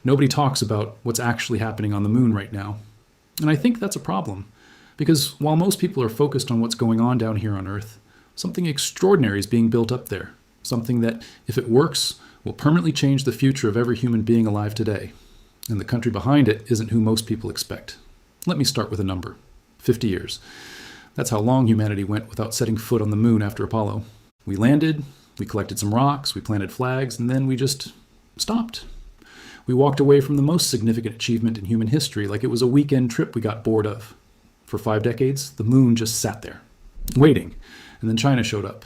Nobody talks about what's actually happening on the moon right now. And I think that's a problem, because while most people are focused on what's going on down here on Earth, something extraordinary is being built up there. Something that, if it works, will permanently change the future of every human being alive today. And the country behind it isn't who most people expect. Let me start with a number. 50 years. That's how long humanity went without setting foot on the moon after Apollo. We landed, we collected some rocks, we planted flags, and then we just stopped. We walked away from the most significant achievement in human history like it was a weekend trip we got bored of. For 5 decades, the moon just sat there, waiting, and then China showed up.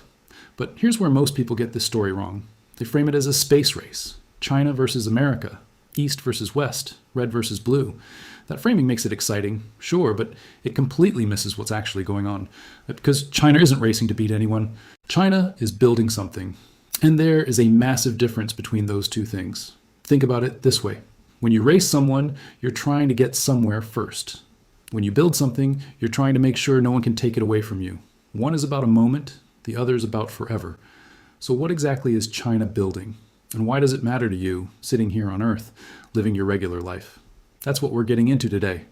But here's where most people get this story wrong. They frame it as a space race. China versus America, East versus West, red versus blue. That framing makes it exciting, sure, but it completely misses what's actually going on. Because China isn't racing to beat anyone. China is building something. And there is a massive difference between those two things. Think about it this way. When you race someone, you're trying to get somewhere first. When you build something, you're trying to make sure no one can take it away from you. One is about a moment, the other is about forever. So what exactly is China building? And why does it matter to you, sitting here on Earth, living your regular life? That's what we're getting into today.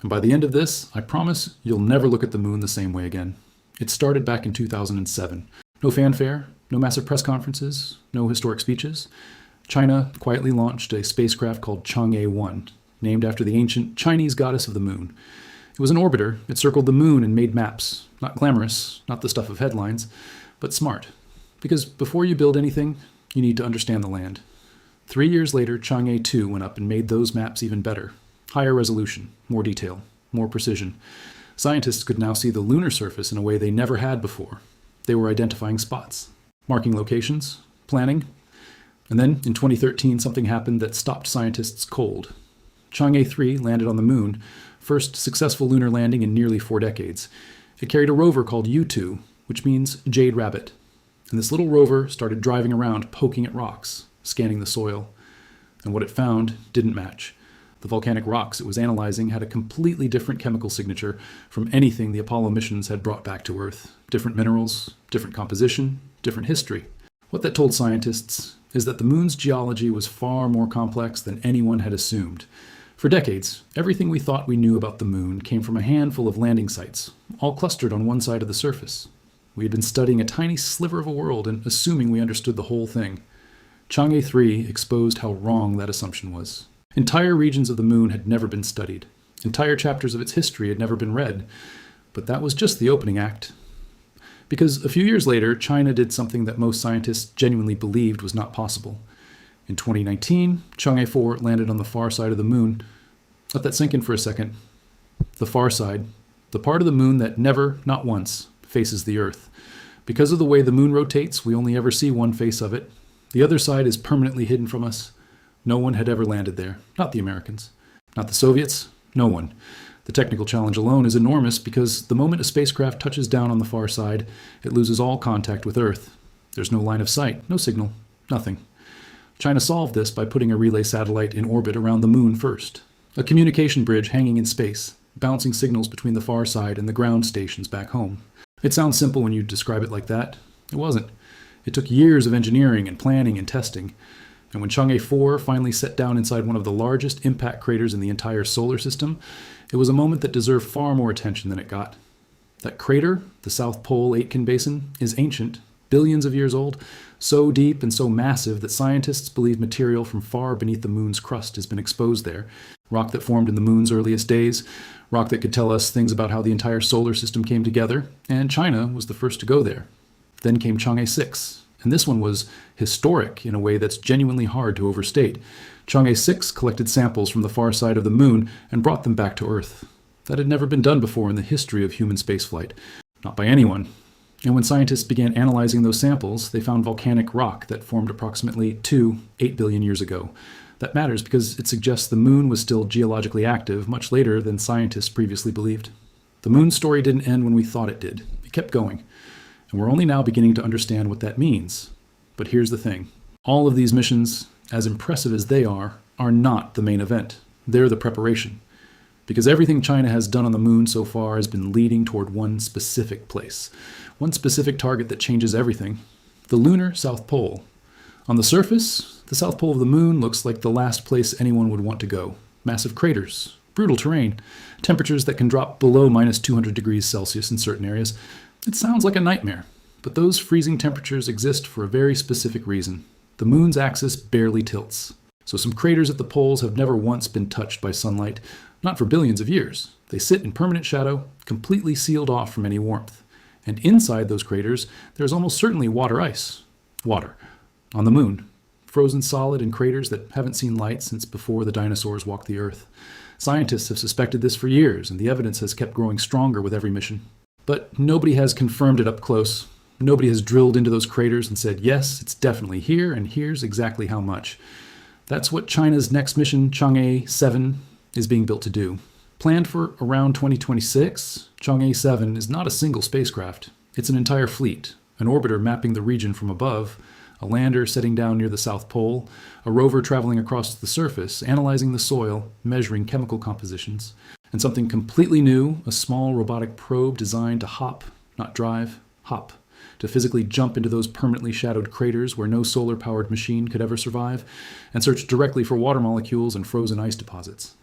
And by the end of this, I promise you'll never look at the moon the same way again. It started back in 2007. No fanfare, no massive press conferences, no historic speeches. China quietly launched a spacecraft called Chang'e-1, named after the ancient Chinese goddess of the moon. It was an orbiter. It circled the moon and made maps. Not glamorous, not the stuff of headlines, but smart. Because before you build anything, you need to understand the land. 3 years later, Chang'e-2 went up and made those maps even better. Higher resolution, more detail, more precision. Scientists could now see the lunar surface in a way they never had before. They were identifying spots, marking locations, planning. And then, in 2013, something happened that stopped scientists cold. Chang'e-3 landed on the moon, first successful lunar landing in nearly 4 decades. It carried a rover called U2, which means Jade Rabbit. And this little rover started driving around, poking at rocks, scanning the soil. And what it found didn't match. The volcanic rocks it was analyzing had a completely different chemical signature from anything the Apollo missions had brought back to Earth. Different minerals, different composition, different history. What that told scientists is that the moon's geology was far more complex than anyone had assumed. For decades, everything we thought we knew about the moon came from a handful of landing sites, all clustered on one side of the surface. We had been studying a tiny sliver of a world and assuming we understood the whole thing. Chang'e-3 exposed how wrong that assumption was. Entire regions of the moon had never been studied. Entire chapters of its history had never been read. But that was just the opening act. Because a few years later, China did something that most scientists genuinely believed was not possible. In 2019, Chang'e-4 landed on the far side of the moon. Let that sink in for a second. The far side, the part of the moon that never, not once, faces the Earth. Because of the way the moon rotates, we only ever see one face of it. The other side is permanently hidden from us. No one had ever landed there. Not the Americans. Not the Soviets. No one. The technical challenge alone is enormous because the moment a spacecraft touches down on the far side, it loses all contact with Earth. There's no line of sight, no signal, nothing. China solved this by putting a relay satellite in orbit around the moon first. A communication bridge hanging in space, bouncing signals between the far side and the ground stations back home. It sounds simple when you describe it like that. It wasn't. It took years of engineering and planning and testing. And when Chang'e-4 finally set down inside one of the largest impact craters in the entire solar system, it was a moment that deserved far more attention than it got. That crater, the South Pole Aitken Basin, is ancient, billions of years old, so deep and so massive that scientists believe material from far beneath the moon's crust has been exposed there. Rock that formed in the moon's earliest days, rock that could tell us things about how the entire solar system came together, and China was the first to go there. Then came Chang'e-6. And this one was historic in a way that's genuinely hard to overstate. Chang'e-6 collected samples from the far side of the moon and brought them back to Earth. That had never been done before in the history of human spaceflight. Not by anyone. And when scientists began analyzing those samples, they found volcanic rock that formed approximately 8 billion years ago. That matters because it suggests the moon was still geologically active much later than scientists previously believed. The moon story didn't end when we thought it did. It kept going. And we're only now beginning to understand what that means. But here's the thing. All of these missions, as impressive as they are not the main event. They're the preparation. Because everything China has done on the moon so far has been leading toward one specific place. One specific target that changes everything. The Lunar South Pole. On the surface, The South Pole of the Moon looks like the last place anyone would want to go. Massive craters, brutal terrain, temperatures that can drop below minus 200 degrees Celsius in certain areas. It sounds like a nightmare, but those freezing temperatures exist for a very specific reason. The moon's axis barely tilts. So some craters at the poles have never once been touched by sunlight, not for billions of years. They sit in permanent shadow, completely sealed off from any warmth. And inside those craters, there's almost certainly water ice. Water. On the moon. Frozen solid in craters that haven't seen light since before the dinosaurs walked the Earth. Scientists have suspected this for years, and the evidence has kept growing stronger with every mission. But nobody has confirmed it up close. Nobody has drilled into those craters and said, yes, it's definitely here, and here's exactly how much. That's what China's next mission, Chang'e 7, is being built to do. Planned for around 2026, Chang'e 7 is not a single spacecraft. It's an entire fleet, an orbiter mapping the region from above, a lander setting down near the South Pole, a rover traveling across the surface, analyzing the soil, measuring chemical compositions, and something completely new, a small robotic probe designed to hop, not drive, hop, to physically jump into those permanently shadowed craters where no solar-powered machine could ever survive, and search directly for water molecules and frozen ice deposits.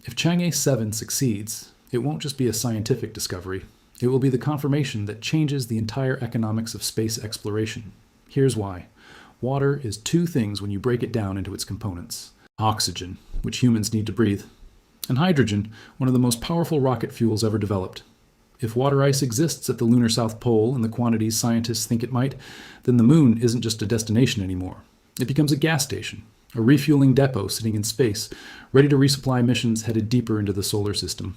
If Chang'e 7 succeeds, it won't just be a scientific discovery. It will be the confirmation that changes the entire economics of space exploration. Here's why. Water is two things when you break it down into its components. Oxygen, which humans need to breathe, and hydrogen, one of the most powerful rocket fuels ever developed. If water ice exists at the Lunar South Pole in the quantities scientists think it might, then the moon isn't just a destination anymore. It becomes a gas station, a refueling depot sitting in space, ready to resupply missions headed deeper into the solar system.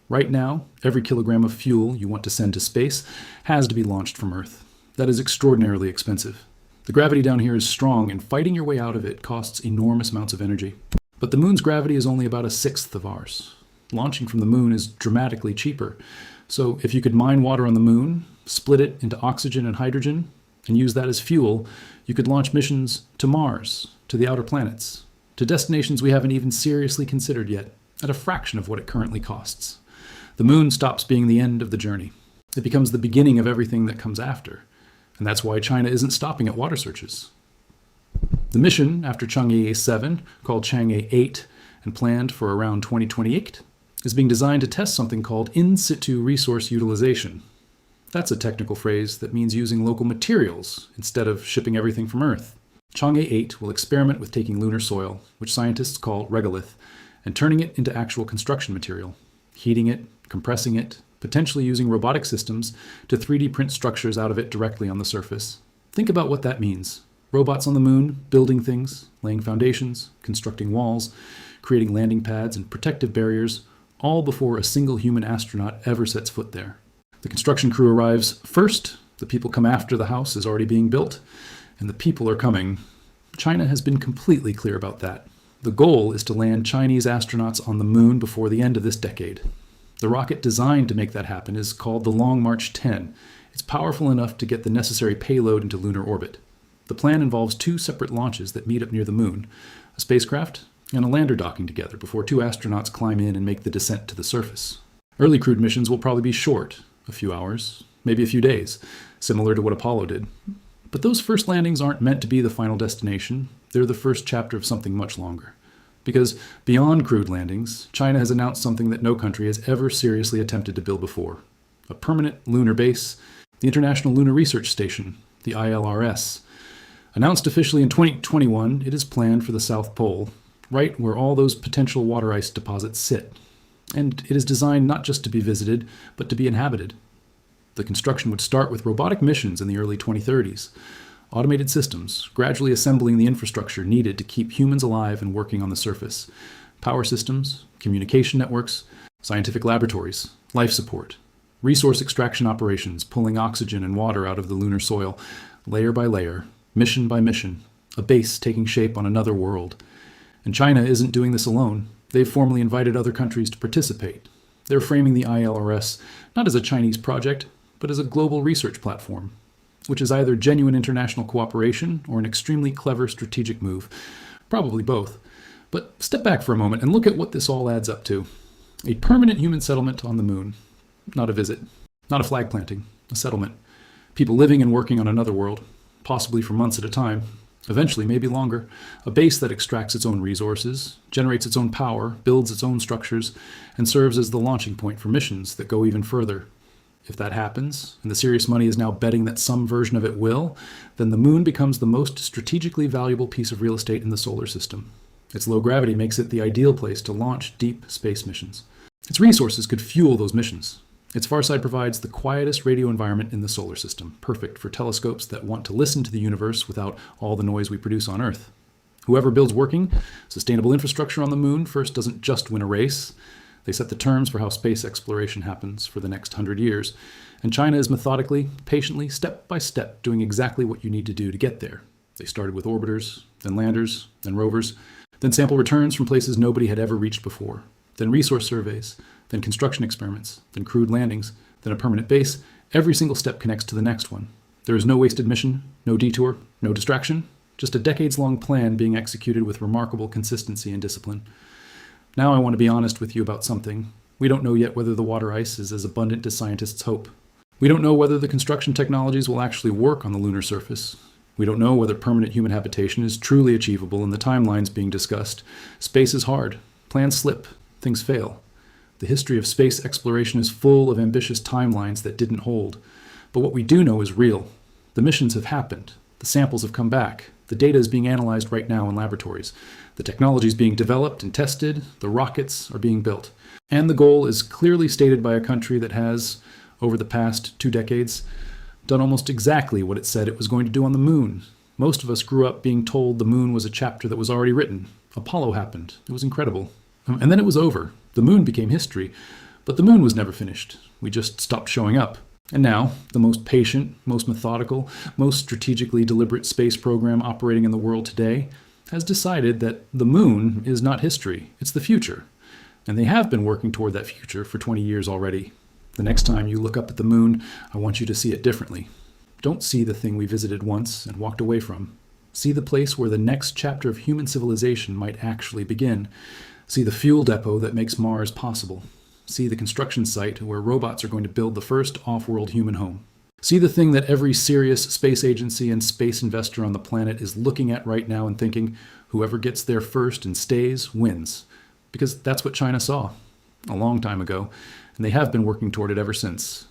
Right now, every kilogram of fuel you want to send to space has to be launched from Earth. That is extraordinarily expensive. The gravity down here is strong, and fighting your way out of it costs enormous amounts of energy. But the moon's gravity is only about a sixth of ours. Launching from the moon is dramatically cheaper. So if you could mine water on the moon, split it into oxygen and hydrogen, and use that as fuel, you could launch missions to Mars, to the outer planets, to destinations we haven't even seriously considered yet, at a fraction of what it currently costs. The moon stops being the end of the journey. It becomes the beginning of everything that comes after. And that's why China isn't stopping at water searches. The mission after Chang'e 7, called Chang'e 8 and planned for around 2028, is being designed to test something called in situ resource utilization. That's a technical phrase that means using local materials instead of shipping everything from Earth. Chang'e 8 will experiment with taking lunar soil, which scientists call regolith, and turning it into actual construction material, heating it, compressing it, potentially using robotic systems to 3D print structures out of it directly on the surface. Think about what that means. Robots on the moon, building things, laying foundations, constructing walls, creating landing pads and protective barriers, all before a single human astronaut ever sets foot there. The construction crew arrives first, the people come after the house is already being built, and the people are coming. China has been completely clear about that. The goal is to land Chinese astronauts on the moon before the end of this decade. The rocket designed to make that happen is called the Long March 10. It's powerful enough to get the necessary payload into lunar orbit. The plan involves two separate launches that meet up near the moon, a spacecraft and a lander docking together before two astronauts climb in and make the descent to the surface. Early crewed missions will probably be short, a few hours, maybe a few days, similar to what Apollo did. But those first landings aren't meant to be the final destination. They're the first chapter of something much longer. Because beyond crewed landings, China has announced something that no country has ever seriously attempted to build before. A permanent lunar base, the International Lunar Research Station, the ILRS. Announced officially in 2021, it is planned for the South Pole, right where all those potential water ice deposits sit. And it is designed not just to be visited, but to be inhabited. The construction would start with robotic missions in the early 2030s. Automated systems, gradually assembling the infrastructure needed to keep humans alive and working on the surface. Power systems, communication networks, scientific laboratories, life support, resource extraction operations, pulling oxygen and water out of the lunar soil, layer by layer, mission by mission, a base taking shape on another world. And China isn't doing this alone. They've formally invited other countries to participate. They're framing the ILRS not as a Chinese project, but as a global research platform, which is either genuine international cooperation or an extremely clever strategic move. Probably both. But step back for a moment and look at what this all adds up to. A permanent human settlement on the moon. Not a visit. Not a flag planting. A settlement. People living and working on another world, possibly for months at a time. Eventually, maybe longer, a base that extracts its own resources, generates its own power, builds its own structures, and serves as the launching point for missions that go even further. If that happens, and the serious money is now betting that some version of it will, then the moon becomes the most strategically valuable piece of real estate in the solar system. Its low gravity makes it the ideal place to launch deep space missions. Its resources could fuel those missions. Its far side provides the quietest radio environment in the solar system, perfect for telescopes that want to listen to the universe without all the noise we produce on Earth. Whoever builds working, sustainable infrastructure on the moon first doesn't just win a race. They set the terms for how space exploration happens for the next 100 years. And China is methodically, patiently, step by step, doing exactly what you need to do to get there. They started with orbiters, then landers, then rovers, then sample returns from places nobody had ever reached before, then resource surveys, then construction experiments, then crewed landings, then a permanent base. Every single step connects to the next one. There is no wasted mission, no detour, no distraction, just a decades-long plan being executed with remarkable consistency and discipline. Now I want to be honest with you about something. We don't know yet whether the water ice is as abundant as scientists hope. We don't know whether the construction technologies will actually work on the lunar surface. We don't know whether permanent human habitation is truly achievable in the timelines being discussed. Space is hard. Plans slip. Things fail. The history of space exploration is full of ambitious timelines that didn't hold. But what we do know is real. The missions have happened. The samples have come back. The data is being analyzed right now in laboratories. The technology is being developed and tested. The rockets are being built. And the goal is clearly stated by a country that has, over the past 2 decades, done almost exactly what it said it was going to do on the moon. Most of us grew up being told the moon was a chapter that was already written. Apollo happened. It was incredible. And then it was over. The moon became history. But the moon was never finished. We just stopped showing up. And now, the most patient, most methodical, most strategically deliberate space program operating in the world today has decided that the moon is not history, it's the future. And they have been working toward that future for 20 years already. The next time you look up at the moon, I want you to see it differently. Don't see the thing we visited once and walked away from. See the place where the next chapter of human civilization might actually begin. See the fuel depot that makes Mars possible. See the construction site where robots are going to build the first off-world human home. See the thing that every serious space agency and space investor on the planet is looking at right now and thinking, whoever gets there first and stays wins. Because that's what China saw a long time ago, and they have been working toward it ever since.